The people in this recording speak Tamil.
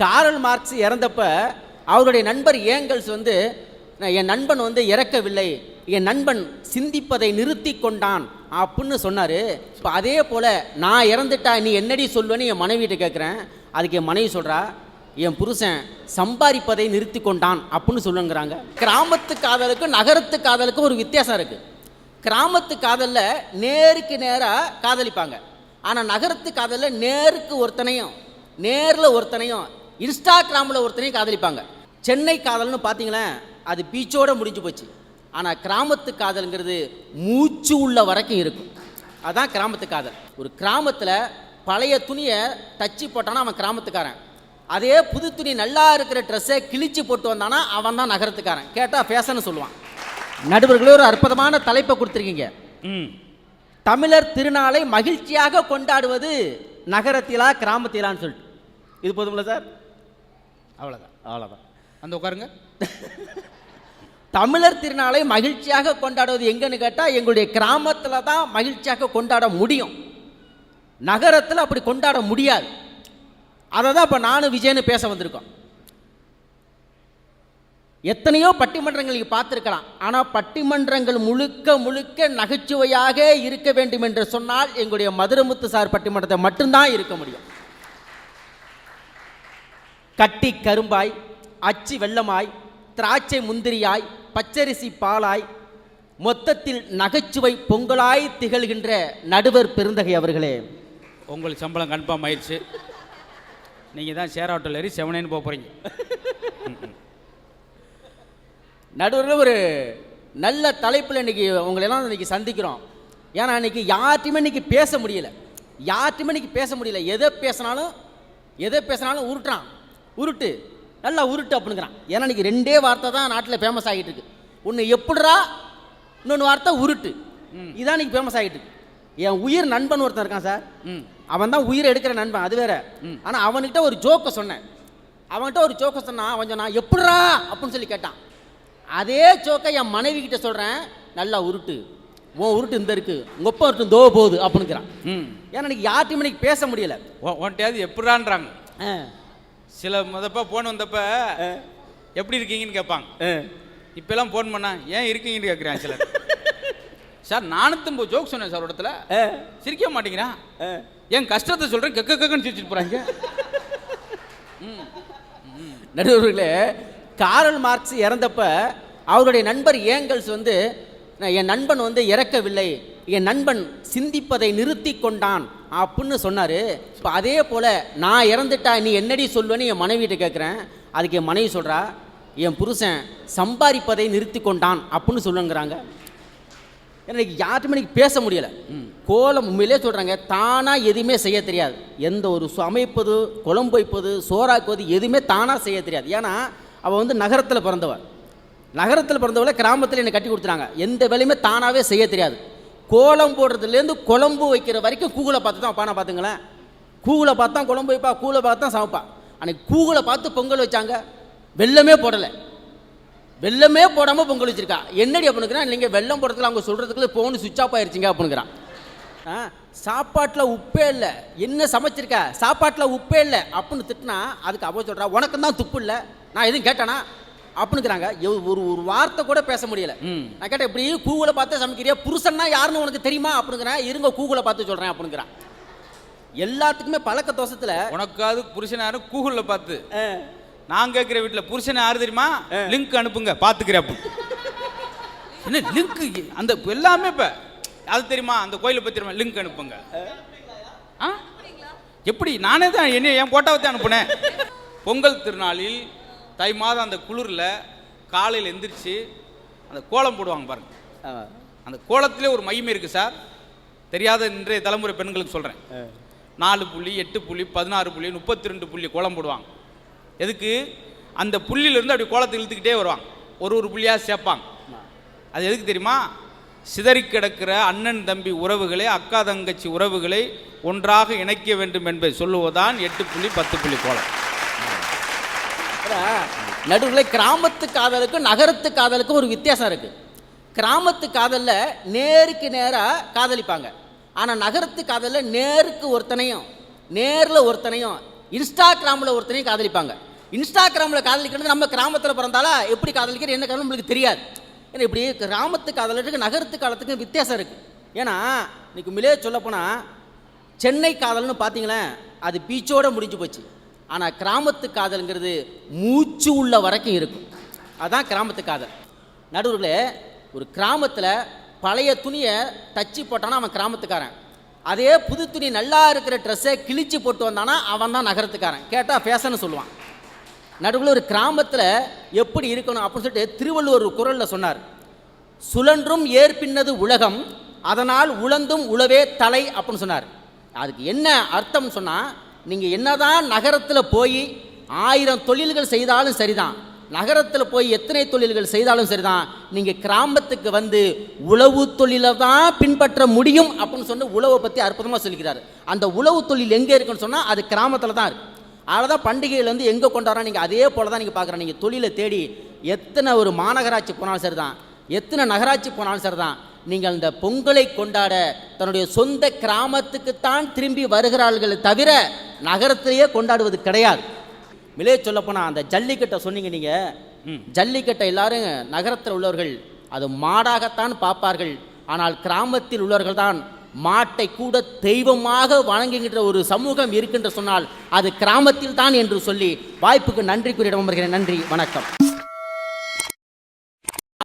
காரல் மார்க்ஸ் இறந்தப்ப அவருடைய நண்பர் ஏங்கல்ஸ் வந்து என் நண்பன் வந்து இறக்கவில்லை, என் நண்பன் சிந்திப்பதை நிறுத்தி கொண்டான் அப்படின்னு சொன்னார். இப்போ அதே போல் நான் இறந்துட்டா நீ என்னடி சொல்லுவேன்னு என் மனைவிட்ட கேட்குறேன். அதுக்கு என் மனைவி சொல்கிறா, என் புருஷன் சம்பாதிப்பதை நிறுத்தி கொண்டான் அப்படின்னு சொல்லுங்கிறாங்க. கிராமத்து காதலுக்கும் நகரத்து காதலுக்கும் ஒரு வித்தியாசம் இருக்குது. கிராமத்து காதலில் நேருக்கு நேராக காதலிப்பாங்க. ஆனால் நகரத்து காதலில் நேருக்கு ஒருத்தனையும் நேரில் ஒருத்தனையும் இன்ஸ்டாகிராமில் ஒருத்தனையும் காதலிப்பாங்க. சென்னை காதல்னு பார்த்தீங்களேன், அது பீச்சோடு முடிஞ்சு போச்சு. ஆனால் கிராமத்து காதலுங்கிறது மூச்சு உள்ள வரைக்கும் இருக்கும். அதுதான் கிராமத்து காதல். ஒரு கிராமத்தில் பழைய துணியை தச்சு போட்டானா அவன் கிராமத்துக்காரன். அதே புது துணி நல்லா இருக்கிற ட்ரெஸ்ஸை கிழிச்சு போட்டு வந்தானா அவன் தான் நகரத்துக்காரன். கேட்டால் ஃபேஷன்னு சொல்லுவான். நடுவர்களே, ஒரு அற்புதமான தலைப்பை கொடுத்துருக்கீங்க. தமிழர் திருநாளை மகிழ்ச்சியாக கொண்டாடுவது நகரத்திலா கிராமத்திலான்னு சொல்லிட்டு. இது போதும்ல சார்? அவ்வளோதான். அந்த உட்காருங்க. தமிழர் திருநாளை மகிழ்ச்சியாக கொண்டாடுவது எங்கன்னு கேட்டால் எங்களுடைய கிராமத்தில் தான் மகிழ்ச்சியாக கொண்டாட முடியும். நகரத்தில் அப்படி கொண்டாட முடியாது. அதை தான் இப்போ நானும் விஜயன்னு பேச வந்திருக்கோம். எத்தனையோ பட்டிமன்றங்கள் பார்த்துருக்கலாம். ஆனால் பட்டிமன்றங்கள் முழுக்க முழுக்க நகைச்சுவையாக இருக்க வேண்டும் என்று சொன்னால் எங்களுடைய மதுரமுத்து சார் பட்டிமன்றத்தை மட்டும்தான் இருக்க முடியும். கட்டி கரும்பாய், அச்சு வெள்ளமாய், திராட்சை முந்திரியாய், பச்சரிசி பாலாய், மொத்தத்தில் நகைச்சுவை பொங்கலாய் திகழ்கின்ற நடுவர் பெருந்தகை அவர்களே, உங்களுக்கு சம்பளம் கன்ஃபார்ம் ஆயிடுச்சு. நீங்கள் தான் ஷேர் ஆட்டோவில் ஏறி செவனேன்னு போக போகிறீங்க. நடுவரில் ஒரு நல்ல தலைப்பில் இன்றைக்கி உங்களெல்லாம் இன்றைக்கி சந்திக்கிறோம். ஏன்னா இன்றைக்கி யார்ட்டையுமே இன்றைக்கி பேச முடியல. எதை பேசினாலும் உருட்டுறான். உருட்டு நல்லா உருட்டு அப்படிங்கிறான். ஏன்னா இன்றைக்கி ரெண்டே வார்த்தை தான் நாட்டில் ஃபேமஸ் ஆகிட்டு இருக்கு. ஒன்று எப்படிரா, இன்னொன்று வார்த்தை உருட்டு. இதுதான் இன்றைக்கி ஃபேமஸ் ஆகிட்டு இருக்கு. என் உயிர் நண்பன் ஒருத்தன் இருக்கான் சார். அவன் தான் உயிரை எடுக்கிற நண்பன், அது வேற. ஆனால் அவன்கிட்ட ஒரு ஜோக்கை சொன்னேன். அவன் சொன்னான் எப்படிரா அப்படின்னு சொல்லி கேட்டான். அதே ஜோக்கை என் மனைவி கிட்ட சொல்கிறேன், நல்லா உருட்டு, உன் உருட்டு இந்த இருக்கு, உங்கள் ஒப்பம் உருட்டு தோ போகுது அப்படிங்கிறான். ஏன்னா எனக்கு யார்ட்டையுமே இன்னைக்கு பேச முடியல. ஒன்றையாவது எப்படான்றாங்க. சில முதப்ப ஃபோன் வந்தப்ப எப்படி இருக்கீங்கன்னு கேட்பாங்க. இப்பெல்லாம் ஃபோன் பண்ணா ஏன் இருக்கீங்கன்னு கேட்குறேன் சிலர். சார் 450 ஜோக் சொன்னேன் சார், இடத்துல சிரிக்க மாட்டேங்கிறான். என் கஷ்டத்தை சொல்கிறேன், கக்கன்னு சிரிச்சுட்டு போகிறாங்க. நடுவர்களே, காரல் மார்க்ஸ் இறந்தப்ப அவருடைய நண்பர் ஏங்கல்ஸ் வந்து என் நண்பன் வந்து இறக்கவில்லை, என் நண்பன் சிந்திப்பதை நிறுத்தி கொண்டான் அப்படின்னு சொன்னார். இப்போ அதே போல் நான் இறந்துட்டா நீ என்னடி சொல்லுவேன்னு என் மனைவிட்ட கேட்குறேன். அதுக்கு என் மனைவி சொல்கிறா, என் புருஷன் சம்பாதிப்பதை நிறுத்தி கொண்டான் அப்படின்னு சொல்லுங்கிறாங்க. எனக்கு யார்ட்டுமே எனக்கு பேச முடியலை. கோலம் உண்மையிலே சொல்கிறாங்க, தானாக எதுவுமே செய்ய தெரியாது. எந்த ஒரு சமைப்பது, குழம்பு வைப்பது, சோறாக்குவது எதுவுமே தானாக செய்ய தெரியாது. ஏன்னா அவள் வந்து நகரத்தில் பிறந்தவளை கிராமத்தில் என்னை கட்டி கொடுத்துறாங்க. எந்த வேலையுமே தானாகவே செய்ய தெரியாது. கோலம் போடுறதுலேருந்து குழம்பு வைக்கிற வரைக்கும் கூகுளை பார்த்து தான் பானை. பார்த்துங்களேன், கூகுளை பார்த்து தான் குழம்பு வைப்பா, கூகுளை பார்த்து தான் சமைப்பா. அன்றைக்கி கூகுளை பார்த்து பொங்கல் வச்சாங்க, வெள்ளமே போடாமல் பொங்கல் வச்சிருக்கா. என்னடி அப்படிங்கிறா, நீங்கள் வெள்ளம் போடுறதுல அவங்க சொல்கிறதுக்குள்ள ஃபோனு சுவிட்ச் ஆஃப் ஆயிடுச்சிங்க அப்படிங்கிறான். சாப்பாட்டில் உப்பே இல்லை, என்ன சமைச்சிருக்க, சாப்பாட்டில் உப்பே இல்லை அப்படின்னு திட்டினா அதுக்கு அவ சொல்கிறா, உனக்கு தான் துப்பு இல்லை, நான் எதுவும் கேட்டானா அப்படிங்கிறாங்க. ஒரு வார்த்தை கூட பேச முடியல. நான் கேட்டேன், இப்படி கூகுளை பார்த்து சமைக்கிறியா, புருஷன்னா யாருன்னு உனக்கு தெரியுமா அப்படிங்கிறேன். இருங்க கூகுளை பார்த்து சொல்கிறேன் அப்படிங்கிறான். எல்லாத்துக்குமே பழக்க தோசத்தில் உனக்காவது புருஷன் யாரும் கூகுளில் பார்த்து. நான் கேட்குற வீட்டில் புருஷனை யாரு தெரியுமா, லிங்க் அனுப்புங்க பார்த்துக்கிறேன். என்ன லிங்க், அந்த எல்லாமே இப்போ அது தெரியுமா, அந்த கோயிலை பற்றி தெரியுமா, லிங்க் அனுப்புங்க. எப்படி, நானே தான் என் போட்டாவை தான் அனுப்புனேன். பொங்கல் திருநாளில் தை மாதம் அந்த குளிரில் காலையில் எந்திரிச்சு அந்த கோலம் போடுவாங்க பாருங்க. அந்த கோலத்திலே ஒரு மையம் இருக்குது சார், தெரியாத இன்றைய தலைமுறை பெண்களுக்கு சொல்கிறேன். 4 புள்ளி 8 புள்ளி 16 புள்ளி 32 புள்ளி கோலம் போடுவாங்க. எதுக்கு, அந்த புள்ளியிலேருந்து அப்படி கோலத்தை இழுத்துக்கிட்டே வருவாங்க, ஒரு புள்ளியாக சேர்ப்பாங்க. அது எதுக்கு தெரியுமா, சிதறி கிடக்கிற அண்ணன் தம்பி உறவுகளை, அக்கா தங்கச்சி உறவுகளை ஒன்றாக இணைக்க வேண்டும் என்பதை சொல்லுவதுதான் 8 புள்ளி 10 புள்ளி கோலம். நடுவில் கிராமத்து காதலுக்கும் நகரத்து காதலுக்கும் ஒரு வித்தியாசம் இருக்குது. கிராமத்து காதலில் நேருக்கு நேராக காதலிப்பாங்க. ஆனால் நகரத்து காதலில் நேருக்கு ஒருத்தனையும் நேரில் ஒருத்தனையும் இன்ஸ்டாகிராமில் ஒருத்தனையும் காதலிப்பாங்க. இன்ஸ்டாகிராமில் காதலிக்கிறது நம்ம கிராமத்தில் பிறந்தாலா எப்படி காதலிக்கிறது என்ன காரணம் நம்மளுக்கு தெரியாது. ஏன்னா இப்படி கிராமத்து காதலுக்கு நகரத்து காலத்துக்கு வித்தியாசம் இருக்குது. ஏன்னா இன்னைக்கு உண்மையிலே சொல்லப்போனால் சென்னை காதல்னு பார்த்தீங்களேன், அது பீச்சோடு முடிஞ்சு போச்சு. ஆனால் கிராமத்து காதலுங்கிறது மூச்சு உள்ள வரைக்கும் இருக்கும். அதுதான் கிராமத்து காதல். நடுவர்களே, ஒரு கிராமத்தில் பழைய துணியை தச்சு போட்டானா அவன் கிராமத்துக்காரன். அதே புது துணி நல்லா இருக்கிற ட்ரெஸ்ஸை கிழிச்சு போட்டு வந்தானா அவன் தான் நகரத்துக்காரன். கேட்டால் ஃபேஷன்னு சொல்லுவான். நடுவில் ஒரு கிராமத்தில் எப்படி இருக்கணும் அப்படின்னு சொல்லிட்டு திருவள்ளுவர் ஒரு குறளில் சொன்னார். சுழன்றும் ஏற்பின்னது உலகம், அதனால் உழந்தும் உழவே தலை அப்படின்னு சொன்னார். அதுக்கு என்ன அர்த்தம்னு சொன்னால், நீங்கள் என்னதான் நகரத்தில் போய் 1000 தொழில்கள் செய்தாலும் சரிதான், நகரத்தில் போய் எத்தனை தொழில்கள் செய்தாலும் சரிதான், நீங்கள் கிராமத்துக்கு வந்து உழவு தொழிலை தான் பின்பற்ற முடியும் அப்படின்னு சொன்ன உழவை பற்றி அற்புதமாக சொல்லிக்கிறார். அந்த உழவு தொழில் எங்கே இருக்குன்னு சொன்னால் அது கிராமத்தில் தான் இருக்குது. அதனால் தான் பண்டிகையில் வந்து எங்கே கொண்டாடுறோம் நீங்கள் அதே போல் தான் நீங்கள் பார்க்குறோம். நீங்கள் தொழிலை தேடி எத்தனை ஒரு மாநகராட்சி போனாலும் சரி தான், எத்தனை நகராட்சி போனாலும் சரி தான், நீங்கள் இந்த பொங்கலை கொண்டாட தன்னுடைய சொந்த கிராமத்துக்குத்தான் திரும்பி வருகிறார்கள் தவிர நகரத்திலேயே கொண்டாடுவது கிடையாது. விலையை சொல்லப்போனால் அந்த ஜல்லிக்கட்டை சொன்னீங்க நீங்கள், ஜல்லிக்கட்டை எல்லாரும் நகரத்தில் உள்ளவர்கள் அது மாடாகத்தான் பார்ப்பார்கள். ஆனால் கிராமத்தில் உள்ளவர்கள் தான் மாட்டை கூட தெய்வமாக வணங்குகின்ற ஒரு சமூகம் இருக்கின்ற சொன்னால் அது கிராமத்தில் தான் என்று சொல்லி வாய்ப்புக்கு நன்றி கூறியிடம் வருகிறேன். நன்றி, வணக்கம்.